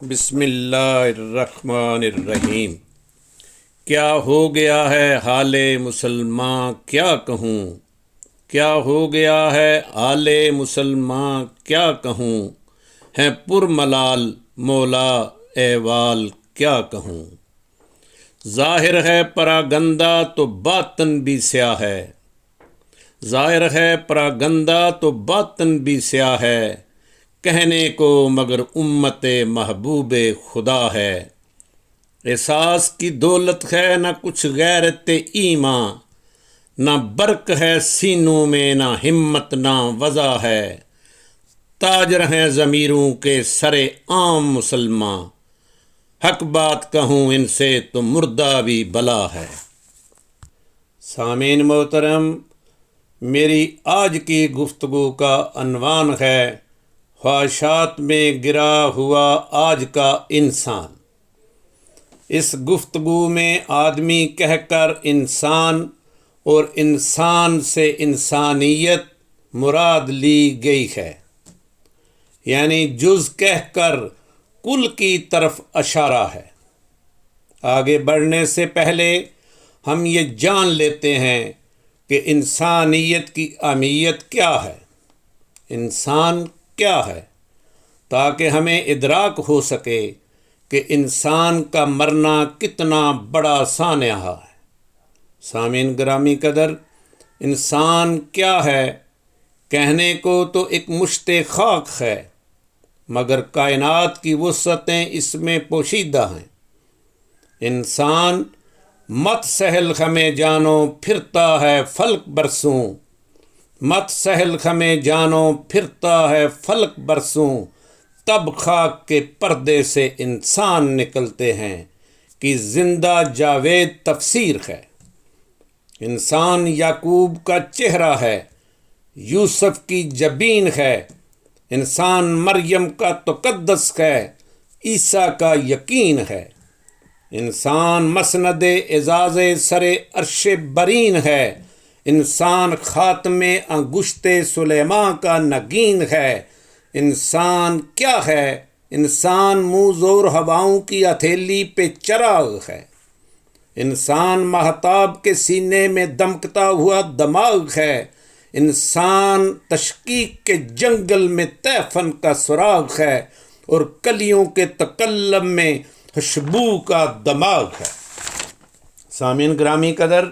بسم اللہ الرحمن الرحیم۔ کیا ہو گیا ہے حال مسلمان کیا کہوں، کیا ہو گیا ہے حال مسلمان کیا کہوں، ہے پر ملال مولا احوال کیا کہوں۔ ظاہر ہے پراگندہ تو باطن بھی سیاہ ہے، ظاہر ہے پراگندہ تو باطن بھی سیاہ ہے، کہنے کو مگر امت محبوب خدا ہے۔ احساس کی دولت ہے نہ کچھ غیرت ایماں، نہ برق ہے سینوں میں نہ ہمت نہ وضع ہے، تاجر ہیں ضمیروں کے سر عام مسلمان، حق بات کہوں ان سے تو مردہ بھی بلا ہے۔ سامعین محترم، میری آج کی گفتگو کا عنوان ہے خواہشات میں گرا ہوا آج کا انسان۔ اس گفتگو میں آدمی کہہ کر انسان اور انسان سے انسانیت مراد لی گئی ہے، یعنی جز کہہ کر کل کی طرف اشارہ ہے۔ آگے بڑھنے سے پہلے ہم یہ جان لیتے ہیں کہ انسانیت کی اہمیت کیا ہے، انسان کیا ہے، تاکہ ہمیں ادراک ہو سکے کہ انسان کا مرنا کتنا بڑا سانحہ ہے۔ سامعین گرامی قدر، انسان کیا ہے؟ کہنے کو تو ایک مشت خاک ہے، مگر کائنات کی وسعتیں اس میں پوشیدہ ہیں۔ انسان مت سہل ہمیں جانو پھرتا ہے فلک برسوں، مت سہل ہمیں جانو پھرتا ہے فلک برسوں، تب خاک کے پردے سے انسان نکلتے ہیں کہ زندہ جاوید تفسیر ہے۔ انسان یعقوب کا چہرہ ہے، یوسف کی جبین ہے، انسان مریم کا تقدس ہے، عیسیٰ کا یقین ہے، انسان مسند اعزاز سر عرش برین ہے، انسان خاتم انگشت سلیماں کا نگین ہے۔ انسان کیا ہے؟ انسان منہ زور ہواؤں کی ہتھیلی پہ چراغ ہے، انسان مہتاب کے سینے میں دمکتا ہوا دماغ ہے، انسان تشقیق کے جنگل میں تیفن کا سراغ ہے اور کلیوں کے تکلم میں خوشبو کا دماغ ہے۔ سامعین گرامی قدر،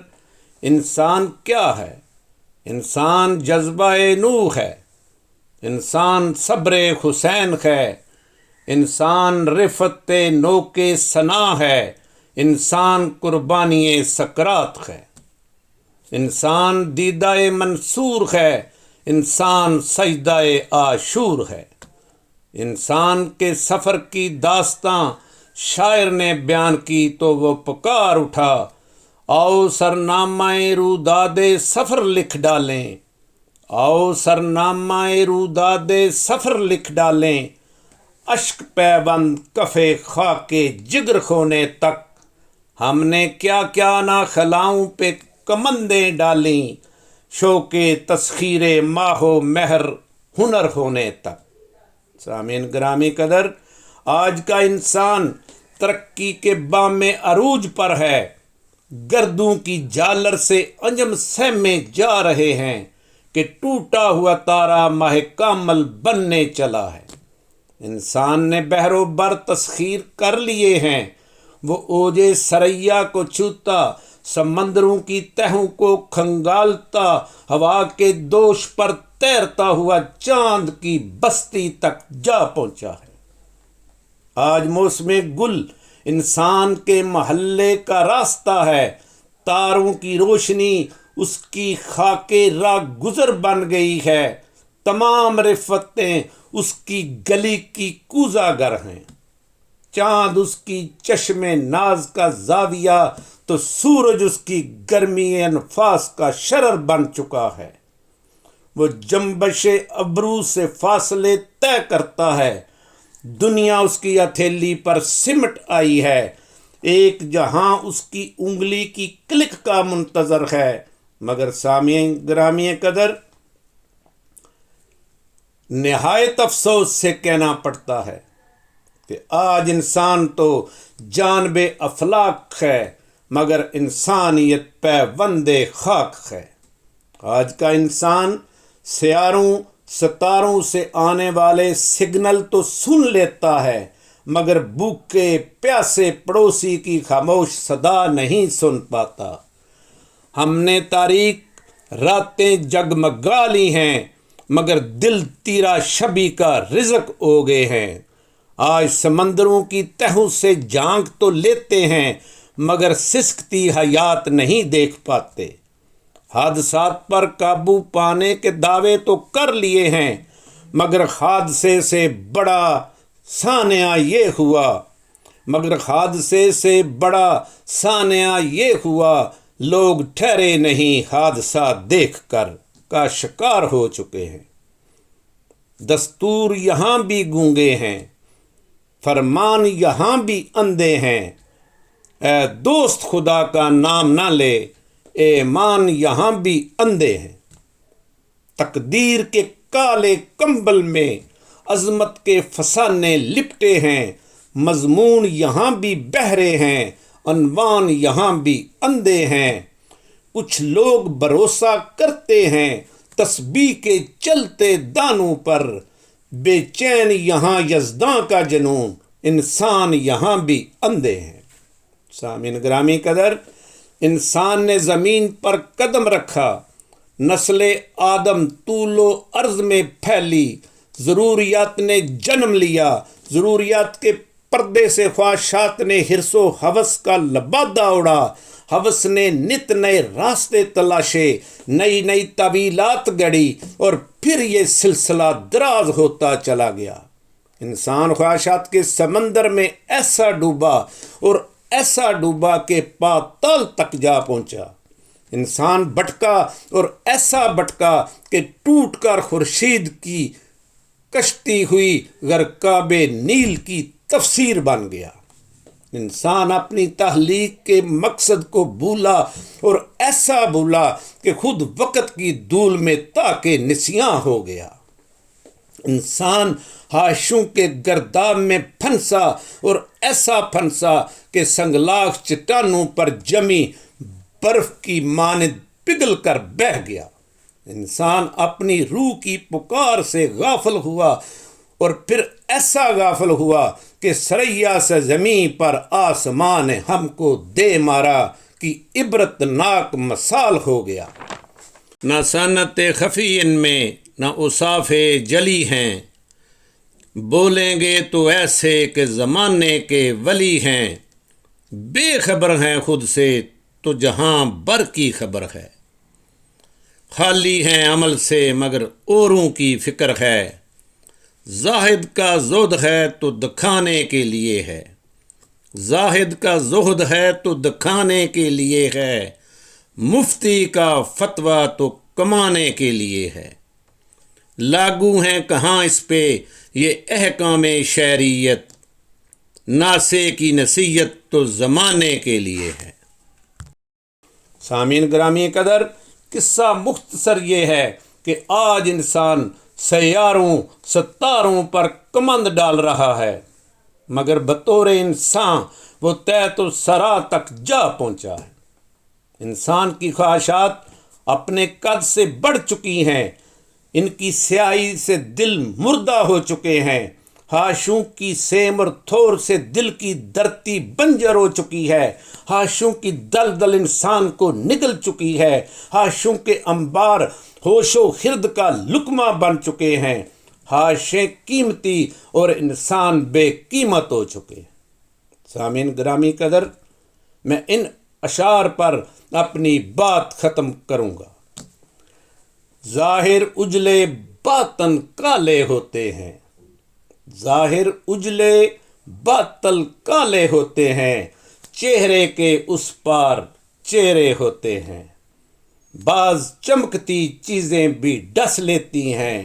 انسان کیا ہے؟ انسان جذبہ نوح ہے، انسان صبر حسین ہے، انسان رفت نو کے ثنا ہے، انسان قربانی سکرات ہے، انسان دیدہ منصور ہے، انسان سجدہ عاشور ہے۔ انسان کے سفر کی داستاں شاعر نے بیان کی تو وہ پکار اٹھا، آؤ سرنامہ روداد سفر لکھ ڈالیں، آؤ سرنامہ روداد سفر لکھ ڈالیں، اشک پیوند کفے خاک جگر ہونے تک، ہم نے کیا کیا نہ خلاؤں پہ کمندیں ڈالیں، شوق تسخیر ماہ و مہر ہنر ہونے تک۔ سامعین گرامی قدر، آج کا انسان ترقی کے بام عروج پر ہے، گردوں کی جالر سے انجم سہمے جا رہے ہیں کہ ٹوٹا ہوا تارا ماہ کامل بننے چلا ہے۔ انسان نے بحر و بر تسخیر کر لیے ہیں، وہ اوج ثریا کو چھوتا، سمندروں کی تہوں کو کھنگالتا، ہوا کے دوش پر تیرتا ہوا چاند کی بستی تک جا پہنچا ہے۔ آج موسم گل انسان کے محلے کا راستہ ہے، تاروں کی روشنی اس کی خاک راہ گزر بن گئی ہے، تمام رفتیں اس کی گلی کی کوزہ گر ہیں، چاند اس کی چشم ناز کا زاویہ تو سورج اس کی گرمی انفاس کا شرر بن چکا ہے۔ وہ جنبش ابرو سے فاصلے طے کرتا ہے، دنیا اس کی ہتھیلی پر سمٹ آئی ہے، ایک جہاں اس کی انگلی کی کلک کا منتظر ہے۔ مگر سامعین گرامی قدر، نہایت افسوس سے کہنا پڑتا ہے کہ آج انسان تو جانب افلاک ہے مگر انسانیت پیوند خاک ہے۔ آج کا انسان سیاروں ستاروں سے آنے والے سگنل تو سن لیتا ہے مگر بھوکے پیاسے پڑوسی کی خاموش صدا نہیں سن پاتا۔ ہم نے تاریک راتیں جگمگا لی ہیں مگر دل تیرا شبی کا رزق ہو گئے ہیں۔ آج سمندروں کی تہوں سے جھانک تو لیتے ہیں مگر سسکتی حیات نہیں دیکھ پاتے۔ حادثات پر قابو پانے کے دعوے تو کر لیے ہیں مگر حادثے سے بڑا سانحہ یہ ہوا لوگ ٹھہرے نہیں حادثہ دیکھ کر کا شکار ہو چکے ہیں۔ دستور یہاں بھی گونگے ہیں، فرمان یہاں بھی اندھے ہیں۔ اے دوست خدا کا نام نہ لے، ایمان یہاں بھی اندھے ہیں۔ تقدیر کے کالے کمبل میں عظمت کے فسانے لپٹے ہیں، مضمون یہاں بھی بہرے ہیں، عنوان یہاں بھی اندھے ہیں۔ کچھ لوگ بھروسہ کرتے ہیں تسبیح کے چلتے دانوں پر، بے چین یہاں یزداں کا جنون، انسان یہاں بھی اندھے ہیں۔ سامعین گرامی قدر، انسان نے زمین پر قدم رکھا، نسل آدم طول و عرض میں پھیلی، ضروریات نے جنم لیا، ضروریات کے پردے سے خواہشات نے حرص و ہوس کا لبادہ اڑا، ہوس نے نت نئے راستے تلاشے، نئی نئی طویلات گڑی اور پھر یہ سلسلہ دراز ہوتا چلا گیا۔ انسان خواہشات کے سمندر میں ایسا ڈوبا کہ پاتال تک جا پہنچا۔ انسان بھٹکا اور ایسا بھٹکا کہ ٹوٹ کر خورشید کی کشتی ہوئی غرقاب نیل کی تفسیر بن گیا۔ انسان اپنی تخلیق کے مقصد کو بھولا اور ایسا بھولا کہ خود وقت کی دھول میں تاکہ نسیاں ہو گیا۔ انسان حاشوں کے گرداب میں پھنسا اور ایسا پھنسا کہ سنگلاخ چٹانوں پر جمی برف کی مانند پگھل کر بہہ گیا۔ انسان اپنی روح کی پکار سے غافل ہوا اور پھر ایسا غافل ہوا کہ ثریا سے زمین پر آسمان ہم کو دے مارا کی عبرت ناک مثال ہو گیا۔ نہ صنعت خفی ان میں نہ اوصاف جلی ہیں، بولیں گے تو ایسے کہ زمانے کے ولی ہیں، بے خبر ہیں خود سے تو جہاں بر کی خبر ہے، خالی ہیں عمل سے مگر اوروں کی فکر ہے، زاہد کا زہد ہے تو دکھانے کے لیے ہے، زاہد کا زہد ہے تو دکھانے کے لیے ہے، مفتی کا فتویٰ تو کمانے کے لیے ہے، لاگو ہیں کہاں اس پہ یہ احکام شرعیت، ناسے کی نصیحت تو زمانے کے لیے ہے۔ سامعین گرامی قدر، قصہ مختصر یہ ہے کہ آج انسان سیاروں ستاروں پر کمند ڈال رہا ہے مگر بطور انسان وہ تحت و سرا تک جا پہنچا ہے۔ انسان کی خواہشات اپنے قد سے بڑھ چکی ہیں، ان کی سیاہی سے دل مردہ ہو چکے ہیں، حاشوں کی سیم اور تھور سے دل کی دھرتی بنجر ہو چکی ہے، حاشوں کی دلدل انسان کو نگل چکی ہے، حاشوں کے انبار ہوش و خرد کا لقمہ بن چکے ہیں، حاشیں قیمتی اور انسان بے قیمت ہو چکے ہیں۔ سامعین گرامی قدر، میں ان اشعار پر اپنی بات ختم کروں گا۔ ظاہر اجلے باطن کالے ہوتے ہیں، ظاہر اجلے باطن کالے ہوتے ہیں، چہرے کے اس پار چہرے ہوتے ہیں، بعض چمکتی چیزیں بھی ڈس لیتی ہیں،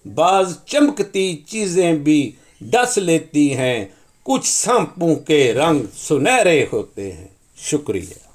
بعض چمکتی چیزیں بھی ڈس لیتی ہیں، کچھ سانپوں کے رنگ سنہرے ہوتے ہیں۔ شکریہ۔